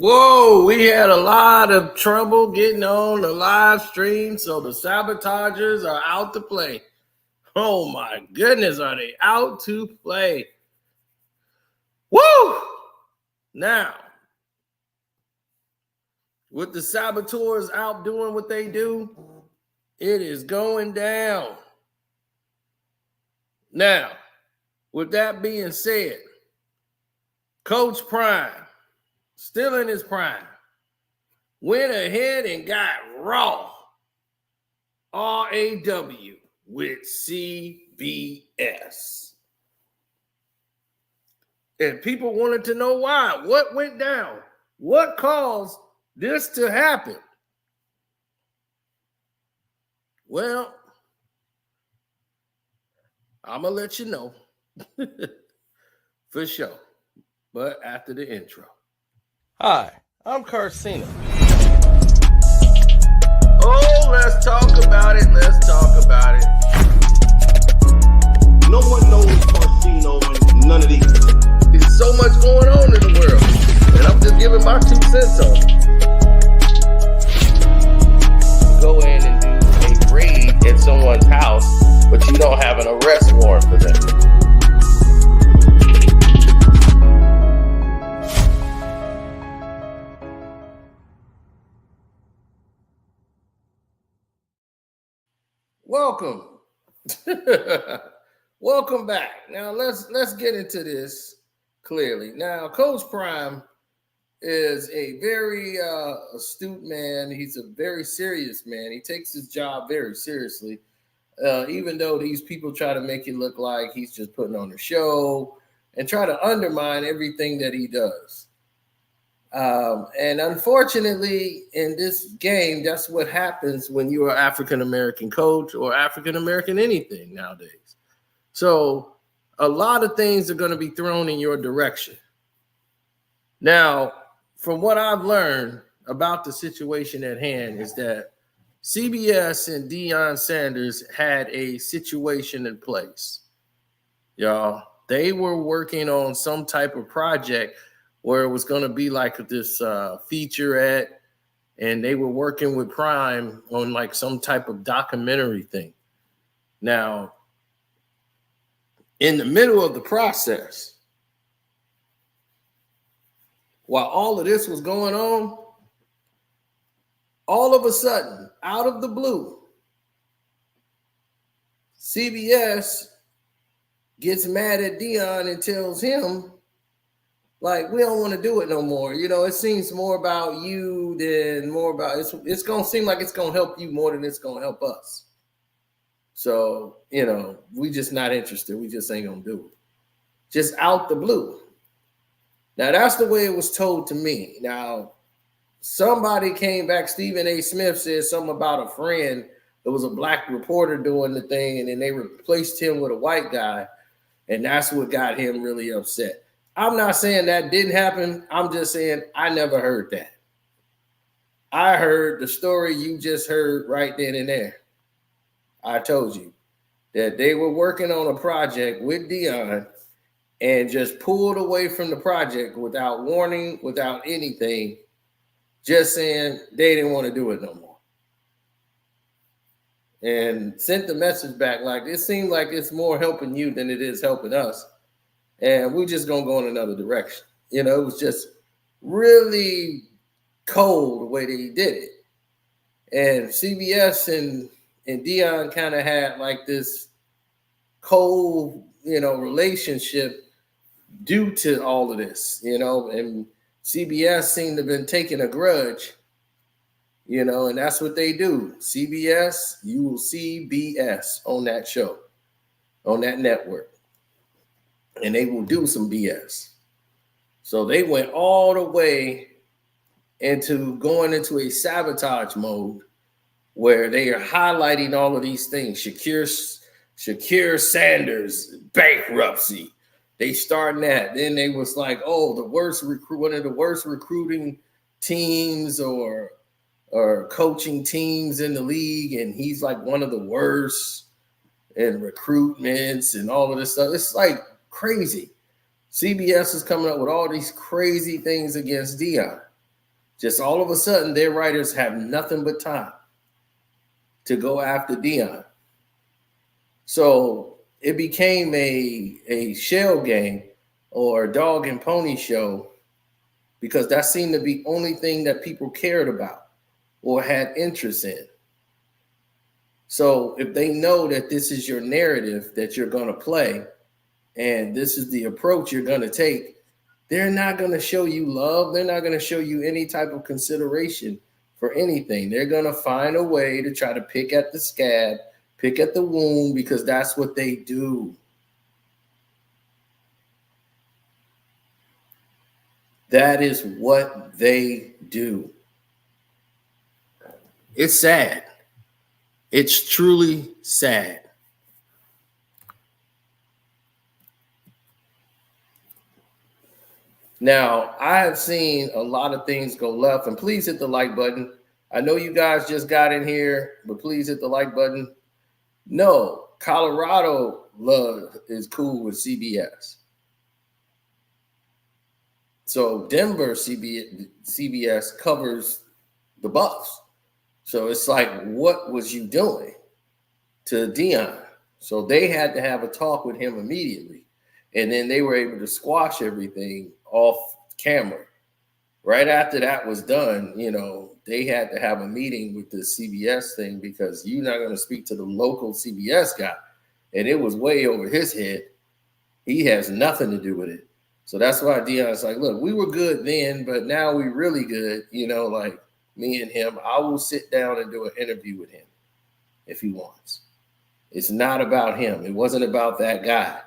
Whoa, we had a lot of trouble getting on the live stream, so the sabotagers are out to play. Oh my goodness, are they out to play? Woo! Now, with the saboteurs out doing what they do, it is going down. Now, with that being said, Coach Prime, still in his prime, went ahead and got raw RAW with CBS. And people wanted to know why. What went down? What caused this to happen? Well, I'm going to let you know for sure, but after the intro. Hi, I'm Carcino. Oh, let's talk about it. Let's talk about it. No one knows Carcino and none of these. There's so much going on in the world, and I'm just giving my 2 cents on it. Go in and do a raid at someone's house, but you don't have an arrest warrant for them. Welcome. Welcome back. Now let's get into this clearly. Now, Coach Prime is a very astute man. He's a very serious man. He takes his job very seriously. Even though these people try to make it look like he's just putting on a show and try to undermine everything that he does. And unfortunately, in this game, that's what happens when you're an African-American coach or African-American anything nowadays. So a lot of things are going to be thrown in your direction. Now, from what I've learned about the situation at hand is that CBS and Deion Sanders had a situation in place. Y'all, they were working on some type of project where it was going to be like this featurette, and they were working with Prime on like some type of documentary thing. Now, in the middle of the process, while all of this was going on, all of a sudden, out of the blue, CBS gets mad at Deion and tells him, like, we don't want to do it no more. You know, it seems more about you than more about it's going to seem like it's going to help you more than it's going to help us. So, you know, we just not interested. We just ain't going to do it. Just out the blue. Now, that's the way it was told to me. Now, somebody came back. Stephen A. Smith said something about a friend. There was a black reporter doing the thing, and then they replaced him with a white guy, and that's what got him really upset. I'm not saying that didn't happen. I'm just saying I never heard that. I heard the story you just heard right then and there. I told you that they were working on a project with Deion and just pulled away from the project without warning, without anything, just saying they didn't want to do it no more. And sent the message back like, it seemed like it's more helping you than it is helping us. And we're just going to go in another direction. You know, it was just really cold the way that he did it. And CBS and Deion kind of had like this cold, you know, relationship due to all of this, you know, and CBS seemed to have been taking a grudge, you know, and that's what they do. CBS, you will see BS on that show, on that network. And they will do some BS. So they went all the way into going into a sabotage mode where they are highlighting all of these things. Shakir Sanders bankruptcy. They starting that. Then they was like, oh, one of the worst recruiting teams or coaching teams in the league, and he's like one of the worst in recruitments and all of this stuff. It's like crazy. CBS is coming up with all these crazy things against Deion. Just all of a sudden, their writers have nothing but time to go after Deion. So it became a shell game or a dog and pony show because that seemed to be the only thing that people cared about or had interest in. So if they know that this is your narrative that you're going to play and this is the approach you're going to take, they're not going to show you love. They're not going to show you any type of consideration for anything. They're going to find a way to try to pick at the scab, pick at the wound, because that's what they do. That is what they do. It's sad. It's truly sad. Now, I have seen a lot of things go left, and please hit the like button. I know you guys just got in here, but please hit the like button. No, Colorado is cool with CBS. So Denver CBS covers the Buffs. So it's like, what was you doing to Deion? So they had to have a talk with him immediately. And then they were able to squash everything off camera. Right after that was done, they had to have a meeting with the CBS thing because you're not going to speak to the local CBS guy. And it was way over his head. He has nothing to do with it. So that's why Deion's like, look, we were good then, but now we're really good. Like me and him, I will sit down and do an interview with him if he wants. It's not about him. It wasn't about that guy,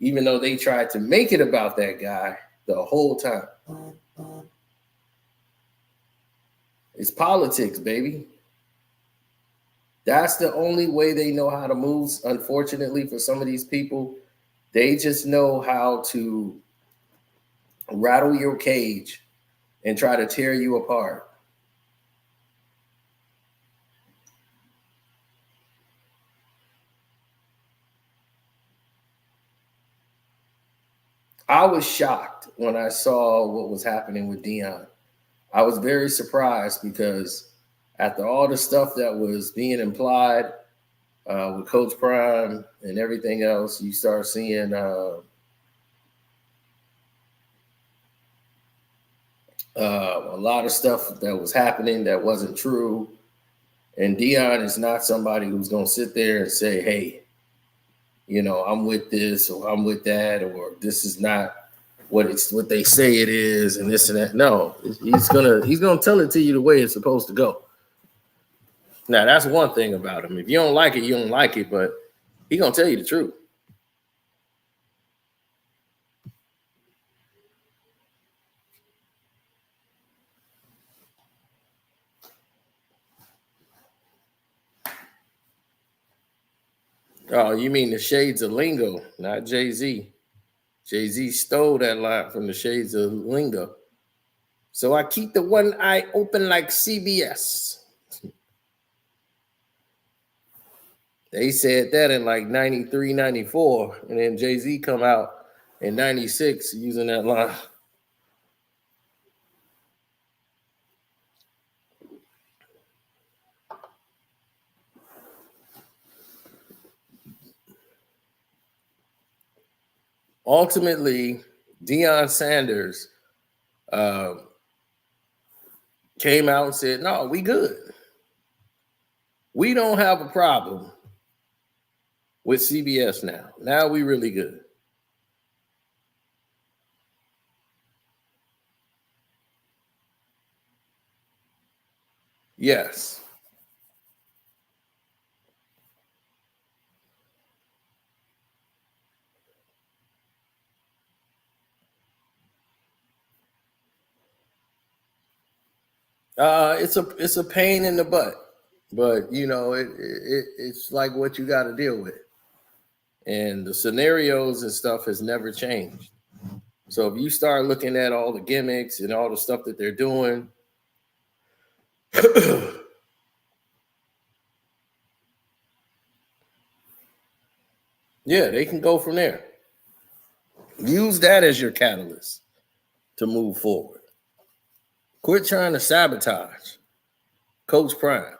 even though they tried to make it about that guy the whole time. It's politics, baby. That's the only way they know how to move. Unfortunately, for some of these people, they just know how to rattle your cage and try to tear you apart. I was shocked when I saw what was happening with Deion. I was very surprised because after all the stuff that was being implied with Coach Prime and everything else, you start seeing a lot of stuff that was happening that wasn't true. And Deion is not somebody who's going to sit there and say, hey, I'm with this or I'm with that, or this is not what they say it is and this and that. No, he's gonna tell it to you the way it's supposed to go. Now, that's one thing about him. If you don't like it, you don't like it, but he's gonna tell you the truth. Oh, you mean the Shades of Lingo, not Jay-Z. Jay-Z stole that line from the Shades of Lingo. So I keep the one eye open like CBS. They said that in like 93, 94. And then Jay-Z come out in 96 using that line. Ultimately, Deion Sanders came out and said, no, we good. We don't have a problem with CBS now. Now we really good. Yes. It's a pain in the butt, but it's like what you got to deal with, and the scenarios and stuff has never changed. So if you start looking at all the gimmicks and all the stuff that they're doing, yeah, they can go from there. Use that as your catalyst to move forward. Quit trying to sabotage Coach Prime.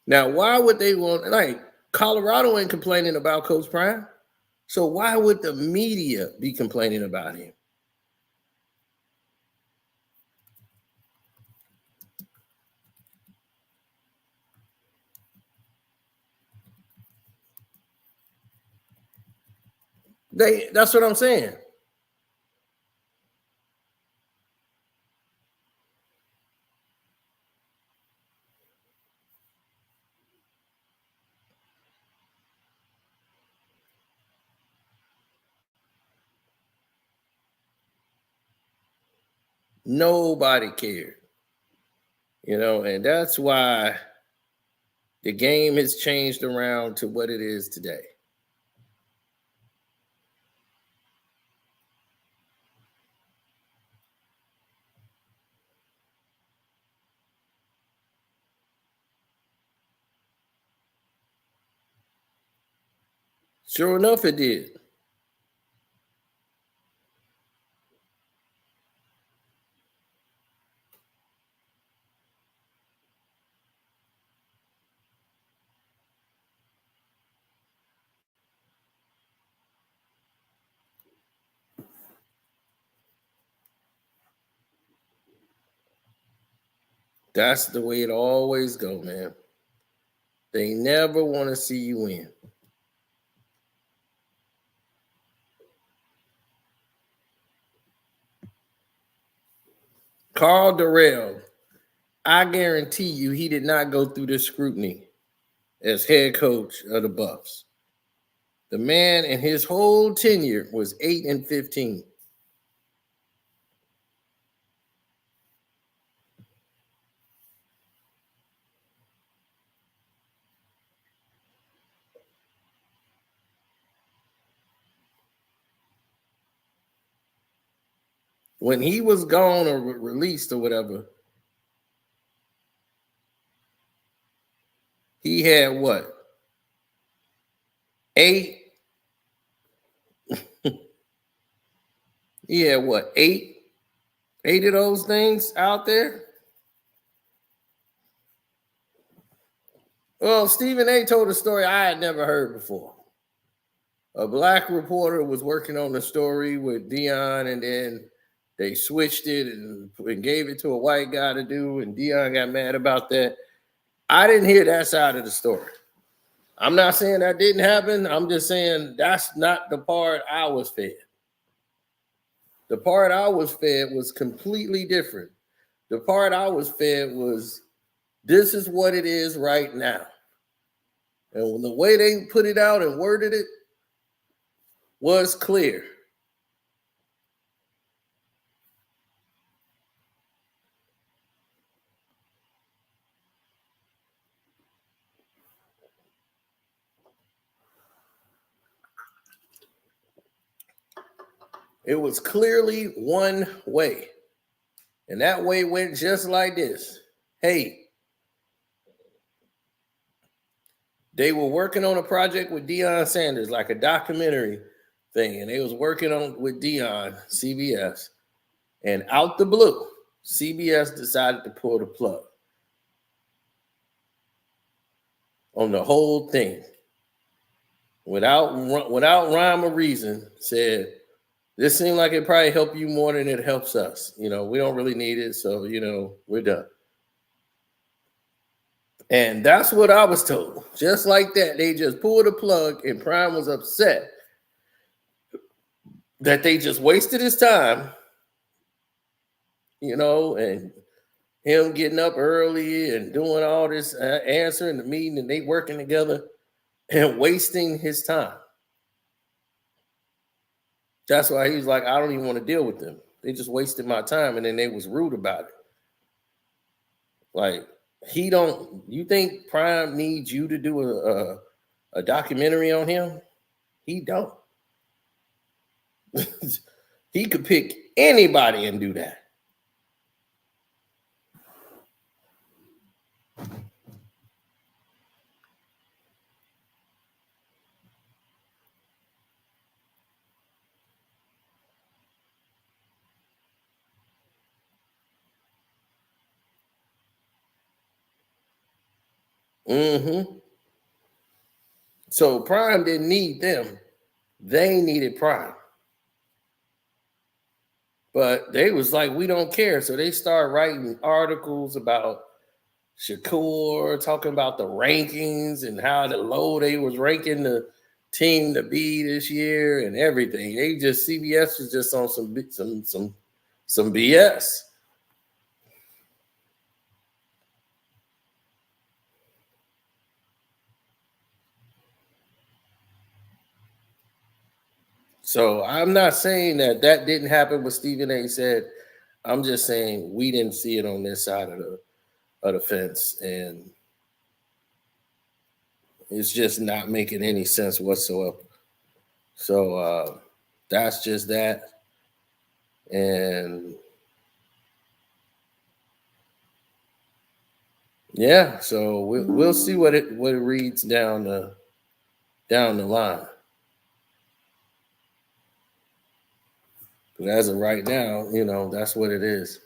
Now, why would they want, like, Colorado ain't complaining about Coach Prime. So why would the media be complaining about him? That's what I'm saying. Nobody cared. And that's why the game has changed around to what it is today. Sure enough, it did. That's the way it always go, man. They never want to see you win. Carl Durrell, I guarantee you he did not go through this scrutiny as head coach of the Buffs. The man in his whole tenure was 8-15. When he was gone or released or whatever, he had what? 8? He had what? 8? 8 of those things out there? Well, Stephen A. told a story I had never heard before. A black reporter was working on the story with Deion, and then they switched it and gave it to a white guy to do, and Deion got mad about that. I didn't hear that side of the story. I'm not saying that didn't happen. I'm just saying that's not the part I was fed. The part I was fed was completely different. The part I was fed was, this is what it is right now. And the way they put it out and worded it was clear. It was clearly one way. And that way went just like this. Hey, they were working on a project with Deion Sanders, like a documentary thing. And they was working on with Deion, CBS. And out the blue, CBS decided to pull the plug on the whole thing. Without rhyme or reason, said, this seemed like it probably helped you more than it helps us. We don't really need it. So, we're done. And that's what I was told. Just like that, they just pulled the plug, and Prime was upset that they just wasted his time, and him getting up early and doing all this, answering the meeting, and they working together and wasting his time. That's why he was like, I don't even want to deal with them. They just wasted my time, and then they was rude about it. Like, you think Prime needs you to do a documentary on him? He don't. He could pick anybody and do that. Mm-hmm. So Prime didn't need them. They needed Prime. But they was like, we don't care. So they started writing articles about Shakur, talking about the rankings and how the low they was ranking the team to be this year and everything. They just CBS was just on some BS. So I'm not saying that didn't happen what Stephen A. said. I'm just saying we didn't see it on this side of the fence, and it's just not making any sense whatsoever. So that's just that, and yeah. So we'll see what it reads down the line. But as of right now, that's what it is.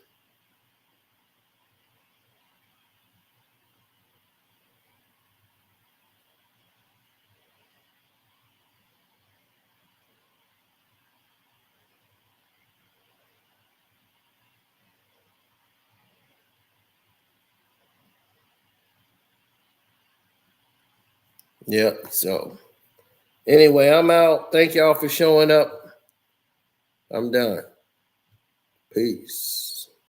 Yep. So anyway, I'm out. Thank y'all for showing up. I'm done. Peace.